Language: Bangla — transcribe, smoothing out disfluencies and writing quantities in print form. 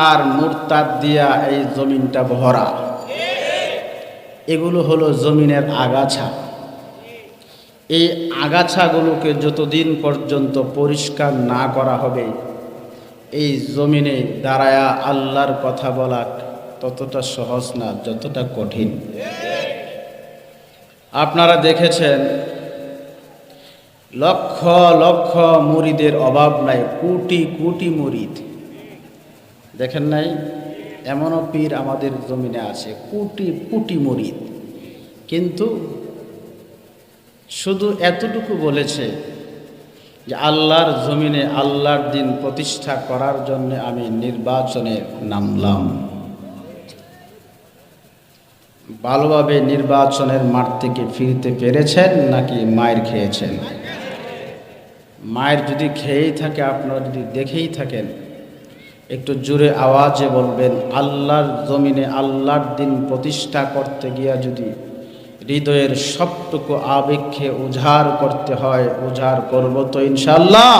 আর মুরতাদ দিয়া এই জমিনটা ভরা। এগুলো হলো জমিনের আগাছা। এই আগাছাগুলোকে যতদিন পর্যন্ত পরিষ্কার না করা হবে, এই জমিনে দাঁড়ায়া আল্লাহর কথা বলা ততটা সহজ না যতটা কঠিন। আপনারা দেখেছেন লক্ষ লক্ষ মুরিদের অভাব নাই, কোটি কোটি মুরিদ। দেখেন নাই? এমনও পীর আমাদের জমিনে আছে, কোটি কোটি মুরিদ। কিন্তু শুধু এতটুকু বলেছে যে আল্লাহর জমিনে আল্লাহর দিন প্রতিষ্ঠা করার জন্য আমি নির্বাচনে নামলাম। ভালোভাবে নির্বাচনের মাঠ থেকে ফিরতে পেরেছেন নাকি মায়ের খেয়েছেন? মায়ের যদি খেয়েই থাকে, আপনারা যদি দেখেই থাকেন, একটু জোরে আওয়াজে বলবেন, আল্লাহর জমিনে আল্লাহর দিন প্রতিষ্ঠা করতে গিয়া যদি হৃদয়ের সবটুকু আবেগকে উজাড় করতে হয়, উজাড় করব তো ইনশাআল্লাহ।